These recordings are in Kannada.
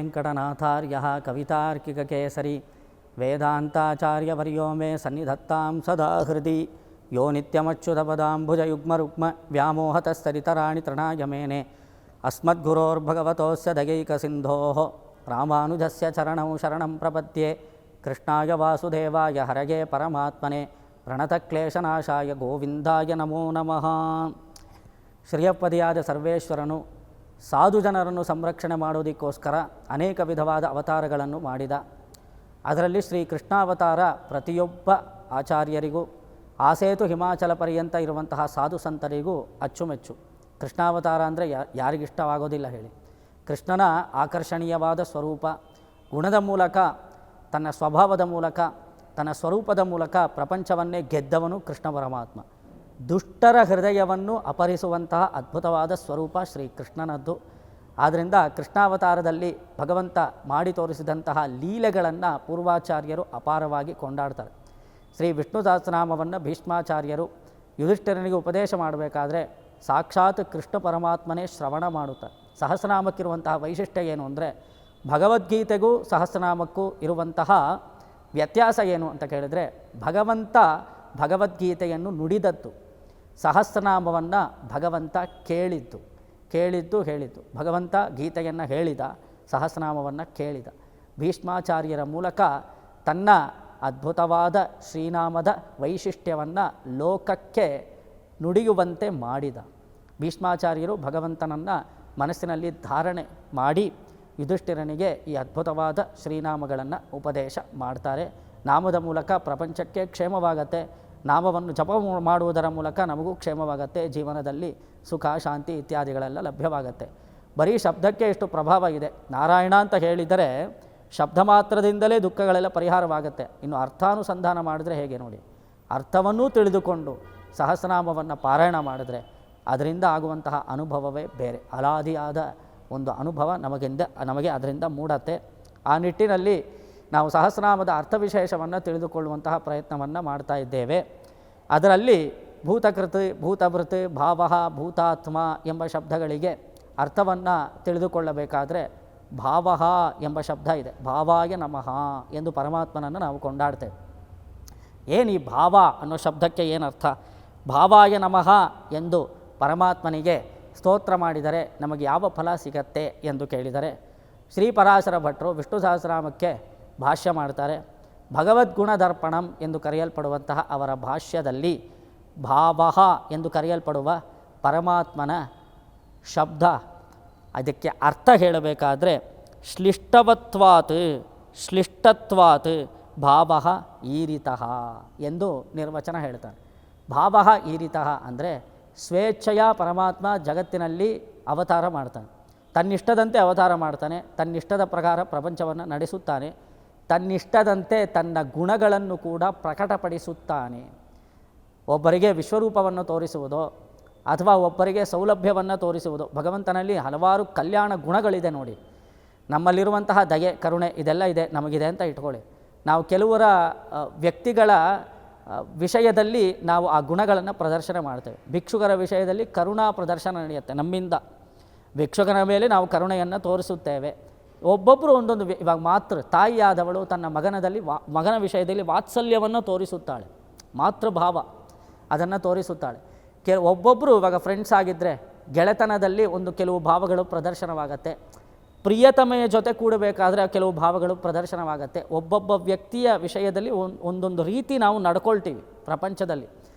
ವೆಂಕಟನಾಥಾರ್ಯಃ ಕವಿತಾರ್ಕಿಕಕೇಸರಿ ವೇದಾಂತಾಚಾರ್ಯವರ್ಯೋ ಮೇ ಸನ್ನಿಧತ್ತಾಂ ಸದಾ ಹೃದಿ ಯೋ ನಿತ್ಯಮಚ್ಯುತಪದಾಂಬುಜಯುಗ್ಮರುಗ್ಮ ವ್ಯಾಮೋಹತಸ್ತರಿತರಾಣಿ ತೃಣಾಯ ಮೇನೆ ಅಸ್ಮದ್ಗುರೋರ್ಭಗವತೋಸ್ಯ ದಯೈಕಸಿಂಧೋಃ ರಾಮಾನುಜಸ್ಯ ಚರಣೌ ಶರಣಂ ಪ್ರಪದ್ಯೆ ಕೃಷ್ಣಾಯ ವಾಸುದೇವಾಯ ಹರಯೇ ಪರಮಾತ್ಮನೆ ಪ್ರಣತಕ್ಲೇಶನಾಶಾಯ ಗೋವಿಂದಾಯ ನಮೋ ನಮಃ. ಶ್ರೀಯಪ್ಪದಿಯಾದ ಸರ್ವೇಶ್ವರನು ಸಾಧು ಜನರನ್ನು ಸಂರಕ್ಷಣೆ ಮಾಡೋದಕ್ಕೋಸ್ಕರ ಅನೇಕ ವಿಧವಾದ ಅವತಾರಗಳನ್ನು ಮಾಡಿದ. ಅದರಲ್ಲಿ ಶ್ರೀ ಕೃಷ್ಣಾವತಾರ ಪ್ರತಿಯೊಬ್ಬ ಆಚಾರ್ಯರಿಗೂ ಆಸೇತು ಹಿಮಾಚಲ ಪರ್ಯಂತ ಇರುವಂತಹ ಸಾಧು ಸಂತರಿಗೂ ಅಚ್ಚುಮೆಚ್ಚು. ಕೃಷ್ಣಾವತಾರ ಅಂದರೆ ಯಾರಿಗಿಷ್ಟವಾಗೋದಿಲ್ಲ ಹೇಳಿ. ಕೃಷ್ಣನ ಆಕರ್ಷಣೀಯವಾದ ಸ್ವರೂಪ, ಗುಣದ ಮೂಲಕ, ತನ್ನ ಸ್ವಭಾವದ ಮೂಲಕ, ತನ್ನ ಸ್ವರೂಪದ ಮೂಲಕ ಪ್ರಪಂಚವನ್ನೇ ಗೆದ್ದವನು ಕೃಷ್ಣ ಪರಮಾತ್ಮ. ದುಷ್ಟರ ಹೃದಯವನ್ನು ಅಪಹರಿಸುವಂತಹ ಅದ್ಭುತವಾದ ಸ್ವರೂಪ ಶ್ರೀಕೃಷ್ಣನದ್ದು. ಆದ್ದರಿಂದ ಕೃಷ್ಣಾವತಾರದಲ್ಲಿ ಭಗವಂತ ಮಾಡಿ ತೋರಿಸಿದಂತಹ ಲೀಲೆಗಳನ್ನು ಪೂರ್ವಾಚಾರ್ಯರು ಅಪಾರವಾಗಿ ಕೊಂಡಾಡ್ತಾರೆ. ಶ್ರೀ ವಿಷ್ಣು ಸಹಸ್ರನಾಮವನ್ನು ಭೀಷ್ಮಾಚಾರ್ಯರು ಯುಧಿಷ್ಠಿರನಿಗೆ ಉಪದೇಶ ಮಾಡಬೇಕಾದ್ರೆ ಸಾಕ್ಷಾತ್ ಕೃಷ್ಣ ಪರಮಾತ್ಮನೇ ಶ್ರವಣ ಮಾಡುತ್ತಾರೆ. ಸಹಸ್ರನಾಮಕ್ಕಿರುವಂತಹ ವೈಶಿಷ್ಟ್ಯ ಏನು ಅಂದರೆ, ಭಗವದ್ಗೀತೆಗೂ ಸಹಸ್ರನಾಮಕ್ಕೂ ಇರುವಂತಹ ವ್ಯತ್ಯಾಸ ಏನು ಅಂತ ಕೇಳಿದರೆ, ಭಗವಂತ ಭಗವದ್ಗೀತೆಯನ್ನು ನುಡಿದದ್ದು, ಸಹಸ್ರನಾಮವನ್ನು ಭಗವಂತ ಕೇಳಿದ್ದು ಹೇಳಿದ್ದು. ಭಗವಂತ ಗೀತೆಯನ್ನು ಹೇಳಿದ, ಸಹಸ್ರನಾಮವನ್ನು ಕೇಳಿದ. ಭೀಷ್ಮಾಚಾರ್ಯರ ಮೂಲಕ ತನ್ನ ಅದ್ಭುತವಾದ ಶ್ರೀನಾಮದ ವೈಶಿಷ್ಟ್ಯವನ್ನು ಲೋಕಕ್ಕೆ ನುಡಿಯುವಂತೆ ಮಾಡಿದ. ಭೀಷ್ಮಾಚಾರ್ಯರು ಭಗವಂತನನ್ನು ಮನಸ್ಸಿನಲ್ಲಿ ಧಾರಣೆ ಮಾಡಿ ಯುಧಿಷ್ಠಿರನಿಗೆ ಈ ಅದ್ಭುತವಾದ ಶ್ರೀನಾಮಗಳನ್ನು ಉಪದೇಶ ಮಾಡ್ತಾರೆ. ನಾಮದ ಮೂಲಕ ಪ್ರಪಂಚಕ್ಕೆ ಕ್ಷೇಮವಾಗತ್ತೆ, ನಾಮವನ್ನು ಜಪ ಮಾಡುವುದರ ಮೂಲಕ ನಮಗೂ ಕ್ಷೇಮವಾಗತ್ತೆ, ಜೀವನದಲ್ಲಿ ಸುಖ ಶಾಂತಿ ಇತ್ಯಾದಿಗಳೆಲ್ಲ ಲಭ್ಯವಾಗತ್ತೆ. ಬರೀ ಶಬ್ದಕ್ಕೆ ಎಷ್ಟು ಪ್ರಭಾವ ಇದೆ. ನಾರಾಯಣ ಅಂತ ಹೇಳಿದರೆ ಶಬ್ದ ಮಾತ್ರದಿಂದಲೇ ದುಃಖಗಳೆಲ್ಲ ಪರಿಹಾರವಾಗುತ್ತೆ. ಇನ್ನು ಅರ್ಥಾನುಸಂಧಾನ ಮಾಡಿದ್ರೆ ಹೇಗೆ ನೋಡಿ. ಅರ್ಥವನ್ನೂ ತಿಳಿದುಕೊಂಡು ಸಹಸ್ರನಾಮವನ್ನು ಪಾರಾಯಣ ಮಾಡಿದ್ರೆ ಅದರಿಂದ ಆಗುವಂತಹ ಅನುಭವವೇ ಬೇರೆ, ಅಲಾದಿಯಾದ ಒಂದು ಅನುಭವ ನಮಗೆ ಅದರಿಂದ ಮೂಡತ್ತೆ. ಆ ನಿಟ್ಟಿನಲ್ಲಿ ನಾವು ಸಹಸ್ರನಾಮದ ಅರ್ಥವಿಶೇಷವನ್ನು ತಿಳಿದುಕೊಳ್ಳುವಂತಹ ಪ್ರಯತ್ನವನ್ನು ಮಾಡ್ತಾ ಇದ್ದೇವೆ. ಅದರಲ್ಲಿ ಭೂತಕೃತ್, ಭೂತಭೃತ್, ಭಾವ, ಭೂತಾತ್ಮ ಎಂಬ ಶಬ್ದಗಳಿಗೆ ಅರ್ಥವನ್ನು ತಿಳಿದುಕೊಳ್ಳಬೇಕಾದ್ರೆ ಭಾವ ಎಂಬ ಶಬ್ದ ಇದೆ. ಭಾವಾಯ ನಮಃ ಎಂದು ಪರಮಾತ್ಮನನ್ನು ನಾವು ಕೊಂಡಾಡ್ತೇವೆ. ಏನು ಈ ಭಾವ ಅನ್ನೋ ಶಬ್ದಕ್ಕೆ ಏನರ್ಥ? ಭಾವಾಯ ನಮಃ ಎಂದು ಪರಮಾತ್ಮನಿಗೆ ಸ್ತೋತ್ರ ಮಾಡಿದರೆ ನಮಗೆ ಯಾವ ಫಲ ಸಿಗತ್ತೆ ಎಂದು ಕೇಳಿದರೆ, ಶ್ರೀಪರಾಶರ ಭಟ್ರು ವಿಷ್ಣು ಸಹಸ್ರನಾಮಕ್ಕೆ ಭಾಷ್ಯ ಮಾಡ್ತಾರೆ. ಭಗವದ್ಗುಣದರ್ಪಣಂ ಎಂದು ಕರೆಯಲ್ಪಡುವಂತಹ ಅವರ ಭಾಷ್ಯದಲ್ಲಿ ಭಾವ ಎಂದು ಕರೆಯಲ್ಪಡುವ ಪರಮಾತ್ಮನ ಶಬ್ದ, ಅದಕ್ಕೆ ಅರ್ಥ ಹೇಳಬೇಕಾದ್ರೆ ಶ್ಲಿಷ್ಟತ್ವಾತ್ ಭಾವ ಈರಿತಃ ಎಂದು ನಿರ್ವಚನ ಹೇಳ್ತಾರೆ. ಭಾವ ಈರಿತಃ ಅಂದರೆ ಸ್ವೇಚ್ಛೆಯ ಪರಮಾತ್ಮ ಜಗತ್ತಿನಲ್ಲಿ ಅವತಾರ ಮಾಡ್ತಾನೆ, ತನ್ನಿಷ್ಟದಂತೆ ಅವತಾರ ಮಾಡ್ತಾನೆ, ತನ್ನಿಷ್ಟದ ಪ್ರಕಾರ ಪ್ರಪಂಚವನ್ನು ನಡೆಸುತ್ತಾನೆ, ತನ್ನಿಷ್ಟದಂತೆ ತನ್ನ ಗುಣಗಳನ್ನು ಕೂಡ ಪ್ರಕಟಪಡಿಸುತ್ತಾನೆ. ಒಬ್ಬರಿಗೆ ವಿಶ್ವರೂಪವನ್ನು ತೋರಿಸುವುದು ಅಥವಾ ಒಬ್ಬರಿಗೆ ಸೌಲಭ್ಯವನ್ನು ತೋರಿಸುವುದು. ಭಗವಂತನಲ್ಲಿ ಹಲವಾರು ಕಲ್ಯಾಣ ಗುಣಗಳಿದೆ ನೋಡಿ. ನಮ್ಮಲ್ಲಿರುವಂತಹ ದಯೆ, ಕರುಣೆ ಇದೆಲ್ಲ ಇದೆ, ನಮಗಿದೆ ಅಂತ ಇಟ್ಕೊಳ್ಳಿ. ನಾವು ಕೆಲವರ ವ್ಯಕ್ತಿಗಳ ವಿಷಯದಲ್ಲಿ ನಾವು ಆ ಗುಣಗಳನ್ನು ಪ್ರದರ್ಶನ ಮಾಡ್ತೇವೆ. ಭಿಕ್ಷುಕರ ವಿಷಯದಲ್ಲಿ ಕರುಣಾ ಪ್ರದರ್ಶನ ನಡೆಯುತ್ತೆ ನಮ್ಮಿಂದ. ಭಿಕ್ಷುಕನ ಮೇಲೆ ನಾವು ಕರುಣೆಯನ್ನು ತೋರಿಸುತ್ತೇವೆ. ಒಬ್ಬೊಬ್ಬರು ಒಂದೊಂದು. ಇವಾಗ ಮಾತೃ ತಾಯಿಯಾದವಳು ತನ್ನ ಮಗನ ವಿಷಯದಲ್ಲಿ ವಾತ್ಸಲ್ಯವನ್ನು ತೋರಿಸುತ್ತಾಳೆ, ಮಾತೃಭಾವ ಅದನ್ನು ತೋರಿಸುತ್ತಾಳೆ. ಒಬ್ಬೊಬ್ಬರು ಇವಾಗ ಫ್ರೆಂಡ್ಸ್ ಆಗಿದ್ದರೆ ಗೆಳೆತನದಲ್ಲಿ ಕೆಲವು ಭಾವಗಳು ಪ್ರದರ್ಶನವಾಗತ್ತೆ. ಪ್ರಿಯತಮೆಯ ಜೊತೆ ಕೂಡಬೇಕಾದ್ರೆ ಕೆಲವು ಭಾವಗಳು ಪ್ರದರ್ಶನವಾಗತ್ತೆ. ಒಬ್ಬೊಬ್ಬ ವ್ಯಕ್ತಿಯ ವಿಷಯದಲ್ಲಿ ಒಂದೊಂದು ರೀತಿ ನಾವು ನಡ್ಕೊಳ್ತೀವಿ ಪ್ರಪಂಚದಲ್ಲಿ.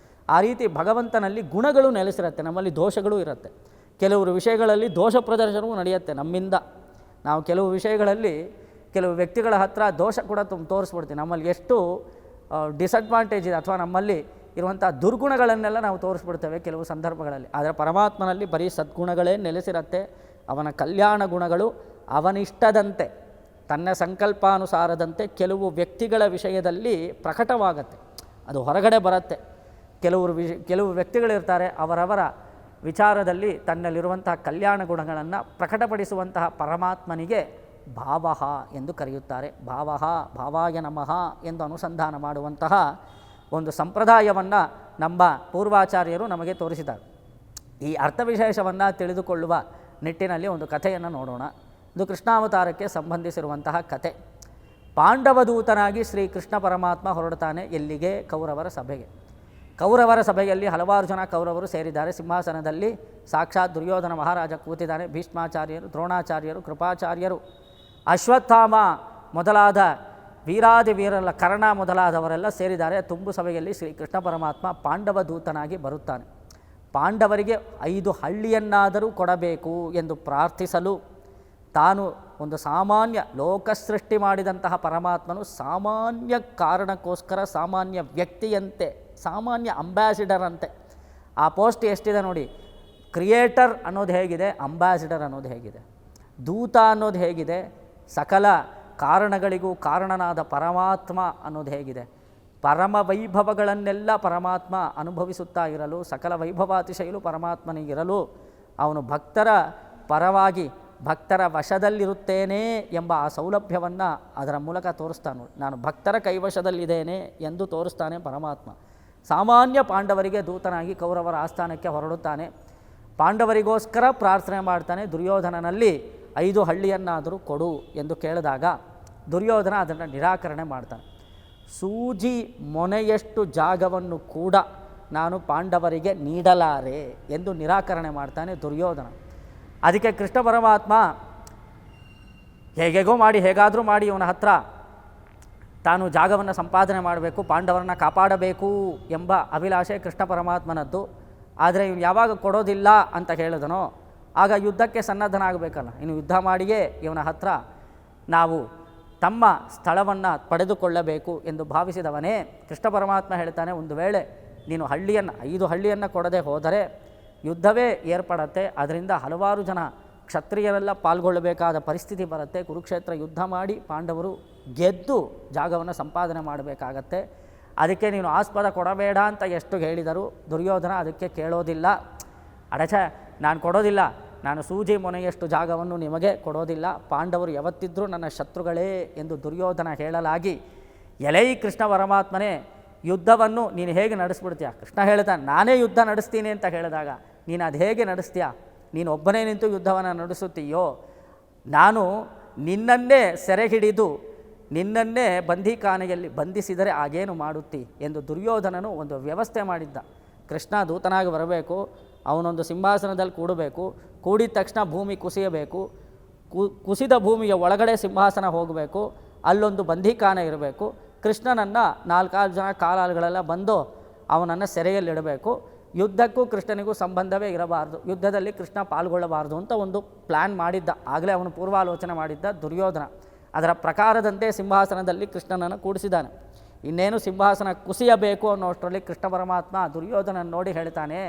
ಆ ರೀತಿ ಭಗವಂತನಲ್ಲಿ ಗುಣಗಳು ನೆಲೆಸಿರುತ್ತೆ, ನಮ್ಮಲ್ಲಿ ದೋಷಗಳು ಇರುತ್ತೆ. ಕೆಲವರು ವಿಷಯಗಳಲ್ಲಿ ದೋಷ ಪ್ರದರ್ಶನವೂ ನಡೆಯುತ್ತೆ ನಮ್ಮಿಂದ. ನಾವು ಕೆಲವು ವಿಷಯಗಳಲ್ಲಿ ಕೆಲವು ವ್ಯಕ್ತಿಗಳ ಹತ್ರ ದೋಷ ಕೂಡ ತೋರಿಸ್ಬಿಡ್ತೀವಿ. ನಮ್ಮಲ್ಲಿ ಎಷ್ಟು ಡಿಸಡ್ವಾಂಟೇಜ್ ಇದೆ ಅಥವಾ ನಮ್ಮಲ್ಲಿ ಇರುವಂಥ ದುರ್ಗುಣಗಳನ್ನೆಲ್ಲ ನಾವು ತೋರಿಸ್ಬಿಡ್ತೇವೆ ಕೆಲವು ಸಂದರ್ಭಗಳಲ್ಲಿ. ಆದರೆ ಪರಮಾತ್ಮನಲ್ಲಿ ಬರೀ ಸದ್ಗುಣಗಳೇ ನೆಲೆಸಿರುತ್ತೆ. ಅವನ ಕಲ್ಯಾಣ ಗುಣಗಳು ಅವನಿಷ್ಟದಂತೆ, ತನ್ನ ಸಂಕಲ್ಪಾನುಸಾರದಂತೆ ಕೆಲವು ವ್ಯಕ್ತಿಗಳ ವಿಷಯದಲ್ಲಿ ಪ್ರಕಟವಾಗತ್ತೆ, ಅದು ಹೊರಗಡೆ ಬರುತ್ತೆ. ಕೆಲವು ವ್ಯಕ್ತಿಗಳಿರ್ತಾರೆ, ಅವರವರ ವಿಚಾರದಲ್ಲಿ ತನ್ನಲ್ಲಿರುವಂತಹ ಕಲ್ಯಾಣ ಗುಣಗಳನ್ನು ಪ್ರಕಟಪಡಿಸುವಂತಹ ಪರಮಾತ್ಮನಿಗೆ ಭಾವ ಎಂದು ಕರೆಯುತ್ತಾರೆ. ಭಾವಾಯ ನಮಃ ಎಂದು ಅನುಸಂಧಾನ ಮಾಡುವಂತಹ ಒಂದು ಸಂಪ್ರದಾಯವನ್ನು ನಮ್ಮ ಪೂರ್ವಾಚಾರ್ಯರು ನಮಗೆ ತೋರಿಸಿದ್ದಾರೆ. ಈ ಅರ್ಥವಿಶೇಷವನ್ನು ತಿಳಿದುಕೊಳ್ಳುವ ನಿಟ್ಟಿನಲ್ಲಿ ಒಂದು ಕಥೆಯನ್ನು ನೋಡೋಣ. ಇದು ಕೃಷ್ಣಾವತಾರಕ್ಕೆ ಸಂಬಂಧಿಸಿರುವಂತಹ ಕತೆ. ಪಾಂಡವದೂತನಾಗಿ ಶ್ರೀ ಕೃಷ್ಣ ಪರಮಾತ್ಮ ಹೊರಡ್ತಾನೆ ಎಲ್ಲಿಗೆ? ಕೌರವರ ಸಭೆಗೆ. ಕೌರವರ ಸಭೆಯಲ್ಲಿ ಹಲವಾರು ಜನ ಕೌರವರು ಸೇರಿದ್ದಾರೆ. ಸಿಂಹಾಸನದಲ್ಲಿ ಸಾಕ್ಷಾತ್ ದುರ್ಯೋಧನ ಮಹಾರಾಜ ಕೂತಿದ್ದಾನೆ. ಭೀಷ್ಮಾಚಾರ್ಯರು, ದ್ರೋಣಾಚಾರ್ಯರು, ಕೃಪಾಚಾರ್ಯರು, ಅಶ್ವತ್ಥಾಮ ಮೊದಲಾದ ವೀರಾದಿ ವೀರಲ್ಲ, ಕರ್ಣ ಮೊದಲಾದವರೆಲ್ಲ ಸೇರಿದ್ದಾರೆ. ತುಂಬು ಸಭೆಯಲ್ಲಿ ಶ್ರೀ ಕೃಷ್ಣ ಪರಮಾತ್ಮ ಪಾಂಡವದೂತನಾಗಿ ಬರುತ್ತಾನೆ. ಪಾಂಡವರಿಗೆ 5 ಹಳ್ಳಿಯನ್ನಾದರೂ ಕೊಡಬೇಕು ಎಂದು ಪ್ರಾರ್ಥಿಸಲು ತಾನು ಒಂದು ಸಾಮಾನ್ಯ ಲೋಕಸೃಷ್ಟಿ ಮಾಡಿದಂತಹ ಪರಮಾತ್ಮನು ಸಾಮಾನ್ಯ ಕಾರಣಕ್ಕೋಸ್ಕರ ಸಾಮಾನ್ಯ ವ್ಯಕ್ತಿಯಂತೆ, ಸಾಮಾನ್ಯ ಅಂಬಾಸಿಡರ್ ಅಂತೆ. ಆ ಪೋಸ್ಟ್ ಎಷ್ಟಿದೆ ನೋಡಿ. ಕ್ರಿಯೇಟರ್ ಅನ್ನೋದು ಹೇಗಿದೆ, ಅಂಬಾಸಿಡರ್ ಅನ್ನೋದು ಹೇಗಿದೆ, ದೂತ ಅನ್ನೋದು ಹೇಗಿದೆ, ಸಕಲ ಕಾರಣಗಳಿಗೂ ಕಾರಣನಾದ ಪರಮಾತ್ಮ ಅನ್ನೋದು ಹೇಗಿದೆ, ಪರಮ ವೈಭವಗಳನ್ನೆಲ್ಲ ಪರಮಾತ್ಮ ಅನುಭವಿಸುತ್ತಾ ಇರಲು, ಸಕಲ ವೈಭವಾತಿಶಯಲು ಪರಮಾತ್ಮನಿಗಿರಲು, ಅವನು ಭಕ್ತರ ಪರವಾಗಿ ಭಕ್ತರ ವಶದಲ್ಲಿರುತ್ತೇನೆ ಎಂಬ ಆ ಸೌಲಭ್ಯವನ್ನು ಅದರ ಮೂಲಕ ತೋರಿಸ್ತಾನೆ. ನಾನು ಭಕ್ತರ ಕೈವಶದಲ್ಲಿದ್ದೇನೆ ಎಂದು ತೋರಿಸ್ತಾನೆ ಪರಮಾತ್ಮ. ಸಾಮಾನ್ಯ ಪಾಂಡವರಿಗೆ ದೂತನಾಗಿ ಕೌರವರ ಆಸ್ಥಾನಕ್ಕೆ ಹೊರಡುತ್ತಾನೆ. ಪಾಂಡವರಿಗೋಸ್ಕರ ಪ್ರಾರ್ಥನೆ ಮಾಡ್ತಾನೆ. ದುರ್ಯೋಧನನಲ್ಲಿ 5 ಹಳ್ಳಿಯನ್ನಾದರೂ ಕೊಡು ಎಂದು ಕೇಳಿದಾಗ ದುರ್ಯೋಧನ ಅದನ್ನು ನಿರಾಕರಣೆ ಮಾಡ್ತಾನೆ. ಸೂಜಿ ಮೊನೆಯಷ್ಟು ಜಾಗವನ್ನು ಕೂಡ ನಾನು ಪಾಂಡವರಿಗೆ ನೀಡಲಾರೆ ಎಂದು ನಿರಾಕರಣೆ ಮಾಡ್ತಾನೆ ದುರ್ಯೋಧನ. ಅದಕ್ಕೆ ಕೃಷ್ಣ ಪರಮಾತ್ಮ ಹೇಗಾದರೂ ಮಾಡಿ ಇವನ ಹತ್ರ ತಾನು ಜಾಗವನ್ನು ಸಂಪಾದನೆ ಮಾಡಬೇಕು, ಪಾಂಡವರನ್ನು ಕಾಪಾಡಬೇಕು ಎಂಬ ಅಭಿಲಾಷೆ ಕೃಷ್ಣ ಪರಮಾತ್ಮನದ್ದು. ಆದರೆ ಇವನು ಯಾವಾಗ ಕೊಡೋದಿಲ್ಲ ಅಂತ ಹೇಳಿದನೋ ಆಗ ಯುದ್ಧಕ್ಕೆ ಸನ್ನದ್ಧನಾಗಬೇಕಲ್ಲ. ಇನ್ನು ಯುದ್ಧ ಮಾಡಿಯೇ ಇವನ ಹತ್ರ ನಾವು ತಮ್ಮ ಸ್ಥಳವನ್ನು ಪಡೆದುಕೊಳ್ಳಬೇಕು ಎಂದು ಭಾವಿಸಿದವನೇ ಕೃಷ್ಣ ಪರಮಾತ್ಮ ಹೇಳ್ತಾನೆ, ಒಂದು ವೇಳೆ ನೀನು 5 ಹಳ್ಳಿಯನ್ನು ಕೊಡದೆ ಹೋದರೆ ಯುದ್ಧವೇ ಏರ್ಪಡತ್ತೆ. ಅದರಿಂದ ಹಲವಾರು ಜನ ಕ್ಷತ್ರಿಯರೆಲ್ಲ ಪಾಲ್ಗೊಳ್ಳಬೇಕಾದ ಪರಿಸ್ಥಿತಿ ಬರುತ್ತೆ. ಕುರುಕ್ಷೇತ್ರ ಯುದ್ಧ ಮಾಡಿ ಪಾಂಡವರು ಗೆದ್ದು ಜಾಗವನ್ನು ಸಂಪಾದನೆ ಮಾಡಬೇಕಾಗತ್ತೆ. ಅದಕ್ಕೆ ನೀನು ಆಸ್ಪದ ಕೊಡಬೇಡ ಅಂತ ಎಷ್ಟು ಹೇಳಿದರು ದುರ್ಯೋಧನ ಅದಕ್ಕೆ ಕೇಳೋದಿಲ್ಲ. ಅಡಚ ನಾನು ಕೊಡೋದಿಲ್ಲ, ನಾನು ಸೂಜಿ ಮೊನೆಯಷ್ಟು ಜಾಗವನ್ನು ನಿಮಗೆ ಕೊಡೋದಿಲ್ಲ, ಪಾಂಡವರು ಯಾವತ್ತಿದ್ರೂ ನನ್ನ ಶತ್ರುಗಳೇ ಎಂದು ದುರ್ಯೋಧನ ಹೇಳಲಾಗಿ, ಎಲೈ ಕೃಷ್ಣ ಪರಮಾತ್ಮನೇ ಯುದ್ಧವನ್ನು ನೀನು ಹೇಗೆ ನಡೆಸ್ಬಿಡ್ತೀಯ? ಕೃಷ್ಣ ಹೇಳ್ತಾನೆ, ನಾನೇ ಯುದ್ಧ ನಡೆಸ್ತೀನಿ ಅಂತ ಹೇಳಿದಾಗ ನೀನು ಅದು ಹೇಗೆ ನಡೆಸ್ತೀಯ? ನೀನು ಒಬ್ಬನೇ ನಿಂತು ಯುದ್ಧವನ್ನು ನಡೆಸುತ್ತೀಯೋ? ನಾನು ನಿನ್ನನ್ನೇ ಸೆರೆ ಹಿಡಿದು ನಿನ್ನನ್ನೇ ಬಂದಿಖಾನೆಯಲ್ಲಿ ಬಂಧಿಸಿದರೆ ಆಗೇನು ಮಾಡುತ್ತಿ ಎಂದು ದುರ್ಯೋಧನನು ಒಂದು ವ್ಯವಸ್ಥೆ ಮಾಡಿದ್ದ. ಕೃಷ್ಣ ದೂತನಾಗಿ ಬರಬೇಕು, ಅವನೊಂದು ಸಿಂಹಾಸನದಲ್ಲಿ ಕೂಡಬೇಕು, ಕೂಡಿದ ತಕ್ಷಣ ಭೂಮಿ ಕುಸಿಯಬೇಕು, ಕುಸಿದ ಭೂಮಿಯ ಒಳಗಡೆ ಸಿಂಹಾಸನ ಹೋಗಬೇಕು, ಅಲ್ಲೊಂದು ಬಂದಿಖಾನೆ ಇರಬೇಕು, ಕೃಷ್ಣನನ್ನು 4-5 ಜನ ಕಾಲಾಳುಗಳೆಲ್ಲ ಬಂದು ಅವನನ್ನು ಸೆರೆಯಲ್ಲಿಡಬೇಕು, ಯುದ್ಧಕ್ಕೂ ಕೃಷ್ಣನಿಗೂ ಸಂಬಂಧವೇ ಇರಬಾರ್ದು, ಯುದ್ಧದಲ್ಲಿ ಕೃಷ್ಣ ಪಾಲ್ಗೊಳ್ಳಬಾರ್ದು ಅಂತ ಒಂದು ಪ್ಲ್ಯಾನ್ ಮಾಡಿದ್ದ. ಆಗಲೇ ಅವನು ಪೂರ್ವಾಲೋಚನೆ ಮಾಡಿದ್ದ ದುರ್ಯೋಧನ. ಅದರ ಪ್ರಕಾರದಂತೆ ಸಿಂಹಾಸನದಲ್ಲಿ ಕೃಷ್ಣನನ್ನು ಕೂಡಿಸಿದ್ದಾನೆ. ಇನ್ನೇನು ಸಿಂಹಾಸನ ಕುಸಿಯಬೇಕು ಅನ್ನೋಷ್ಟರಲ್ಲಿ ಕೃಷ್ಣ ಪರಮಾತ್ಮ ದುರ್ಯೋಧನನ್ನು ನೋಡಿ ಹೇಳ್ತಾನೆ,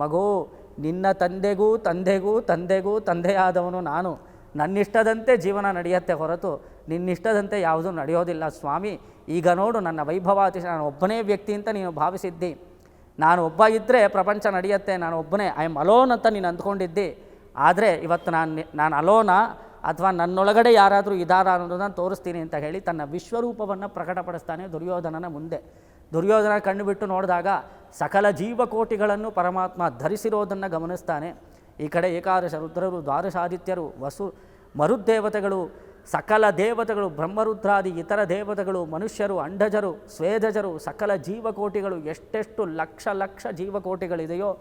ಮಗು, ನಿನ್ನ ತಂದೆಗೂ ತಂದೆಗೂ ತಂದೆಗೂ ತಂದೆಯಾದವನು ನಾನು, ನನ್ನಿಷ್ಟದಂತೆ ಜೀವನ ನಡೆಯುತ್ತೆ ಹೊರತು ನಿನ್ನಿಷ್ಟದಂತೆ ಯಾವುದೂ ನಡೆಯೋದಿಲ್ಲ ಸ್ವಾಮಿ. ಈಗ ನೋಡು ನನ್ನ ವೈಭವಾತಿಶ, ನಾನು ಒಬ್ಬನೇ ವ್ಯಕ್ತಿ ಅಂತ ನೀನು ಭಾವಿಸಿದ್ದಿ, ನಾನು ಒಬ್ಬ ಇದ್ದರೆ ಪ್ರಪಂಚ ನಡೆಯುತ್ತೆ, ನಾನು ಒಬ್ಬನೇ, ಐ ಆಮ್ ಅಲೋನ್ ಅಂತ ನೀನು ಅಂದ್ಕೊಂಡಿದ್ದಿ. ಆದರೆ ಇವತ್ತು ನಾನು ಅಲೋನಾ ಅಥವಾ ನನ್ನೊಳಗಡೆ ಯಾರಾದರೂ ಇದ್ದಾರಾ ಅನ್ನೋದನ್ನು ತೋರಿಸ್ತೀನಿ ಅಂತ ಹೇಳಿ ತನ್ನ ವಿಶ್ವರೂಪವನ್ನು ಪ್ರಕಟಪಡಿಸ್ತಾನೆ ದುರ್ಯೋಧನನ ಮುಂದೆ. ದುರ್ಯೋಧನ ಕಣ್ಣು ಬಿಟ್ಟು ನೋಡಿದಾಗ ಸಕಲ ಜೀವಕೋಟಿಗಳನ್ನು ಪರಮಾತ್ಮ ಧರಿಸಿರೋದನ್ನು ಗಮನಿಸ್ತಾನೆ. ಈ ಕಡೆ ಏಕಾದಶ ರುದ್ರರು, ದ್ವಾದಶಾದಿತ್ಯರು, ಮರುದ್ದೇವತೆಗಳು, ಸಕಲ ದೇವತೆಗಳು, ಬ್ರಹ್ಮರುದ್ರಾದಿ ಇತರ ದೇವತೆಗಳು, ಮನುಷ್ಯರು, ಅಂಡಜರು, ಸ್ವೇದಜರು, ಸಕಲ ಜೀವಕೋಟಿಗಳು, ಎಷ್ಟೆಷ್ಟು ಲಕ್ಷ ಜೀವಕೋಟಿಗಳಿದೆಯೋ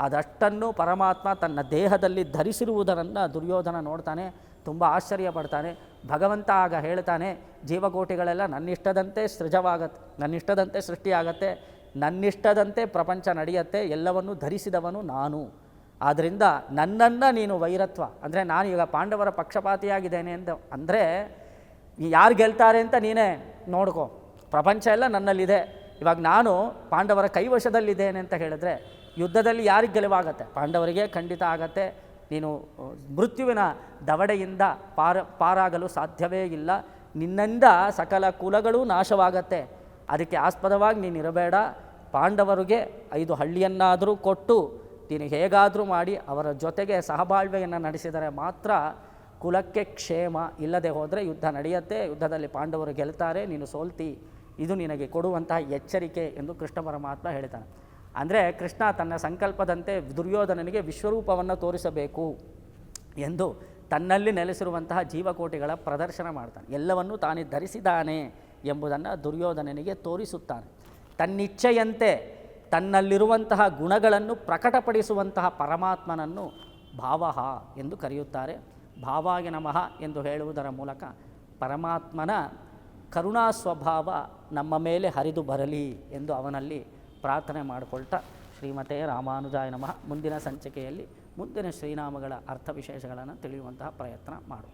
ಅದಷ್ಟನ್ನು ಪರಮಾತ್ಮ ತನ್ನ ದೇಹದಲ್ಲಿ ಧರಿಸಿರುವುದನ್ನು ದುರ್ಯೋಧನ ನೋಡ್ತಾನೆ, ತುಂಬ ಆಶ್ಚರ್ಯ ಪಡ್ತಾನೆ. ಭಗವಂತ ಆಗ ಹೇಳ್ತಾನೆ, ಜೀವಕೋಟಿಗಳೆಲ್ಲ ನನ್ನಿಷ್ಟದಂತೆ ಸೃಜವಾಗತ್ತೆ, ನನ್ನಿಷ್ಟದಂತೆ ಸೃಷ್ಟಿಯಾಗತ್ತೆ, ನನ್ನಿಷ್ಟದಂತೆ ಪ್ರಪಂಚ ನಡೆಯುತ್ತೆ, ಎಲ್ಲವನ್ನೂ ಧರಿಸಿದವನು ನಾನು. ಆದ್ದರಿಂದ ನನ್ನನ್ನು ನೀನು ವೈರತ್ವ ಅಂದರೆ ನಾನು ಈಗ ಪಾಂಡವರ ಪಕ್ಷಪಾತಿಯಾಗಿದ್ದೇನೆ ಅಂದರೆ ಯಾರು ಗೆಲ್ತಾರೆ ಅಂತ ನೀನೇ ನೋಡ್ಕೋ, ಪ್ರಪಂಚ ಎಲ್ಲ ನನ್ನಲ್ಲಿದೆ, ಇವಾಗ ನಾನು ಪಾಂಡವರ ಕೈವಶದಲ್ಲಿದ್ದೇನೆ ಅಂತ ಹೇಳಿದ್ರೆ ಯುದ್ಧದಲ್ಲಿ ಯಾರಿಗೆ ಗೆಲುವಾಗತ್ತೆ? ಪಾಂಡವರಿಗೆ ಖಂಡಿತ ಆಗತ್ತೆ. ನೀನು ಮೃತ್ಯುವಿನ ದವಡೆಯಿಂದ ಪಾರಾಗಲು ಸಾಧ್ಯವೇ ಇಲ್ಲ, ನಿನ್ನಿಂದ ಸಕಲ ಕುಲಗಳು ನಾಶವಾಗತ್ತೆ. ಅದಕ್ಕೆ ಆಸ್ಪದವಾಗಿ ನೀನು ಇರಬೇಡ, ಪಾಂಡವರಿಗೆ 5 ಹಳ್ಳಿಯನ್ನಾದರೂ ಕೊಟ್ಟು ನೀನು ಹೇಗಾದರೂ ಮಾಡಿ ಅವರ ಜೊತೆಗೆ ಸಹಬಾಳ್ವೆಯನ್ನು ನಡೆಸಿದರೆ ಮಾತ್ರ ಕುಲಕ್ಕೆ ಕ್ಷೇಮ, ಇಲ್ಲದೆ ಹೋದರೆ ಯುದ್ಧ ನಡೆಯುತ್ತೆ, ಯುದ್ಧದಲ್ಲಿ ಪಾಂಡವರು ಗೆಲ್ತಾರೆ, ನೀನು ಸೋಲ್ತಿ, ಇದು ನಿನಗೆ ಕೊಡುವಂತಹ ಎಚ್ಚರಿಕೆ ಎಂದು ಕೃಷ್ಣ ಪರಮಾತ್ಮ ಹೇಳ್ತಾನೆ. ಅಂದರೆ ಕೃಷ್ಣ ತನ್ನ ಸಂಕಲ್ಪದಂತೆ ದುರ್ಯೋಧನನಿಗೆ ವಿಶ್ವರೂಪವನ್ನು ತೋರಿಸಬೇಕು ಎಂದು ತನ್ನಲ್ಲಿ ನೆಲೆಸಿರುವಂತಹ ಜೀವಕೋಟಿಗಳ ಪ್ರದರ್ಶನ ಮಾಡ್ತಾನೆ. ಎಲ್ಲವನ್ನೂ ತಾನೇ ಧರಿಸಿದ್ದಾನೆ ಎಂಬುದನ್ನು ದುರ್ಯೋಧನನಿಗೆ ತೋರಿಸುತ್ತಾನೆ. ತನ್ನಿಚ್ಛೆಯಂತೆ ತನ್ನಲ್ಲಿರುವಂತಹ ಗುಣಗಳನ್ನು ಪ್ರಕಟಪಡಿಸುವಂತಹ ಪರಮಾತ್ಮನನ್ನು ಭಾವಃ ಎಂದು ಕರೆಯುತ್ತಾರೆ. ಭಾವಾಯ ನಮಃ ಎಂದು ಹೇಳುವುದರ ಮೂಲಕ ಪರಮಾತ್ಮನ ಕರುಣಾ ಸ್ವಭಾವ ನಮ್ಮ ಮೇಲೆ ಹರಿದು ಬರಲಿ ಎಂದು ಅವನಲ್ಲಿ ಪ್ರಾರ್ಥನೆ ಮಾಡಿಕೊಳ್ತಾ ಶ್ರೀಮತೆ ರಾಮಾನುಜಾಯ ನಮಃ. ಮುಂದಿನ ಸಂಚಿಕೆಯಲ್ಲಿ ಮುಂದಿನ ಶ್ರೀನಾಮಗಳ ಅರ್ಥ ವಿಶೇಷಗಳನ್ನು ತಿಳಿಯುವಂತಹ ಪ್ರಯತ್ನ ಮಾಡುವ.